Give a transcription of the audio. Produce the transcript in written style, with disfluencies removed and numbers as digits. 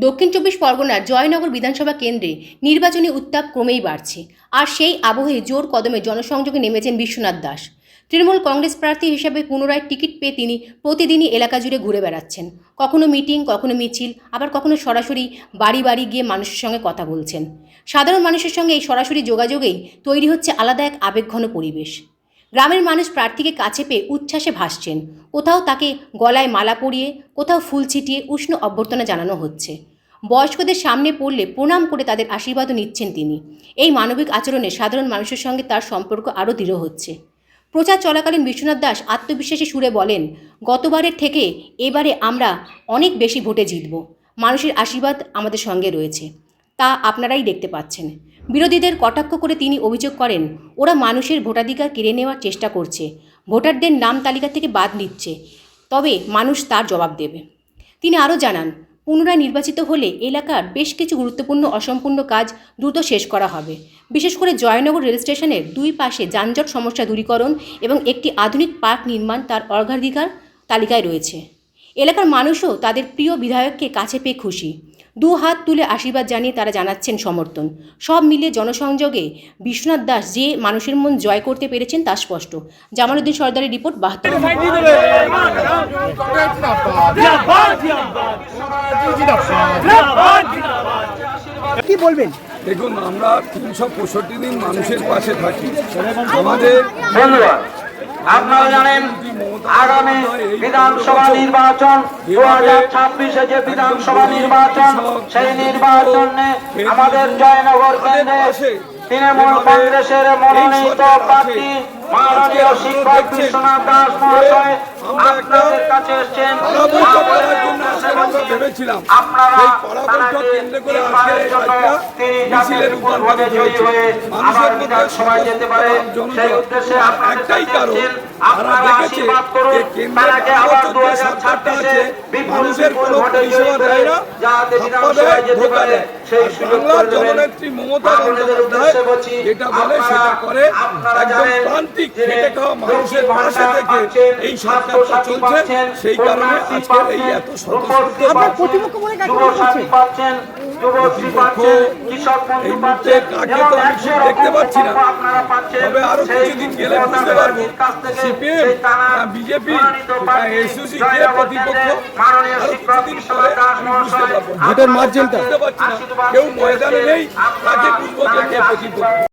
দক্ষিণ চব্বিশ পরগনার জয়নগর বিধানসভা কেন্দ্রে নির্বাচনী উত্তাপ ক্রমেই বাড়ছে। আর সেই আবহে জোর কদমে জনসংযোগে নেমেছেন বিশ্বনাথ দাস। তৃণমূল কংগ্রেস প্রার্থী হিসেবে পুনরায় টিকিট পেয়ে তিনি প্রতিদিনই এলাকা জুড়ে ঘুরে বেড়াচ্ছেন। কখনো মিটিং, কখনো মিছিল, আবার কখনো সরাসরি বাড়ি বাড়ি গিয়ে মানুষের সঙ্গে কথা বলছেন। সাধারণ মানুষের সঙ্গে এই সরাসরি যোগাযোগেই তৈরি হচ্ছে আলাদা এক আবেগঘন পরিবেশ। গ্রামের মানুষ প্রার্থীকে কাছে পেয়ে উচ্ছ্বাসে ভাসছেন। কোথাও তাকে গলায় মালা পরিয়ে, কোথাও ফুল ছিটিয়ে উষ্ণ অভ্যর্থনা জানানো হচ্ছে। বয়স্কদের সামনে পড়লে প্রণাম করে তাদের আশীর্বাদও নিচ্ছেন তিনি। এই মানবিক আচরণে সাধারণ মানুষের সঙ্গে তার সম্পর্ক আরও দৃঢ় হচ্ছে। প্রচার চলাকালীন বিশ্বনাথ দাস আত্মবিশ্বাসী সুরে বলেন, গতবারের থেকে এবারে আমরা অনেক বেশি ভোটে জিতব। মানুষের আশীর্বাদ আমাদের সঙ্গে রয়েছে, তা আপনারাই দেখতে পাচ্ছেন। বিরোধীদের কটাক্ষ করে তিনি অভিযোগ করেন, ওরা মানুষের ভোটাধিকার কেড়ে নেওয়ার চেষ্টা করছে, ভোটারদের নাম তালিকা থেকে বাদ নিচ্ছে, তবে মানুষ তার জবাব দেবে। তিনি আরও জানান, পুনরায় নির্বাচিত হলে এলাকার বেশ কিছু গুরুত্বপূর্ণ অসম্পূর্ণ কাজ দ্রুত শেষ করা হবে। বিশেষ করে জয়নগর রেল স্টেশনের দুই পাশে যানজট সমস্যা দূরীকরণ এবং একটি আধুনিক পার্ক নির্মাণ তার অগ্রাধিকার তালিকায় রয়েছে। এলাকার মানুষও তাদের প্রিয় বিধায়ককে কাছে পেয়ে খুশি। দু হাত তুলে আশীর্বাদ জানিয়ে তারা জানাচ্ছেন সমর্থন। সব মিলিয়ে জনসংযোগে বিশ্বনাথ দাস যে মানুষের মন জয় করতে পেরেছেন তা স্পষ্ট। জামালউদ্দিন সর্দারের রিপোর্ট 72। কি বলবেন? দেখুন, আমরা 365 দিন মানুষের পাশে থাকি। আমাদের আপনারা জানেন আগামী বিধানসভা নির্বাচন 2026-এ যে বিধানসভা নির্বাচন, সেই নির্বাচনে আমাদের জয়নগর কেন্দ্রে তৃণমূল কংগ্রেসের মনোনীত প্রার্থী মাননীয় শিক্ষক বিশ্বনাথ দাস মহাশয় আপনাদের কাছে এসেছেন। ভেবেছিলাম আপনারা কেন্দ্র করে মিছিলের উদ্যোগে জয়ী হয়ে আবার বিধানসভায় যেতে পারে, সেই উদ্দেশ্যে একটাই কারণ, আপনারা আশীর্বাদ করুন তাকে আবার 2026-এ বিপুল ভোটে জয়ী করে যাতে বিধানসভায় যেতে পারে সেই সুযোগ করে দেবেন। জননেত্রী মমতা বন্দ্যোপাধ্যায় যেটা বলে সেটা করে। একদম প্রান্তিক খেটে খাওয়া মানুষের পাশে থেকে এই সরকারটা চলছে, সেই কারণে আজকের এই এত স্বতঃস্ফূর্ত দেখতে পাচ্ছি না। তবে আরো কিছুদিন গেলে বুঝতে পারবো সিপিএম, বিজেপি, এসইউসি কে প্রতিপক্ষ। আরো কিছুদিন পরে বুঝতে পারবো ভোটের মার্জিনটা। বুঝতে পারছি না, কেউ ময়দানে নেই, কাকে বুঝবো কে প্রতিপক্ষ।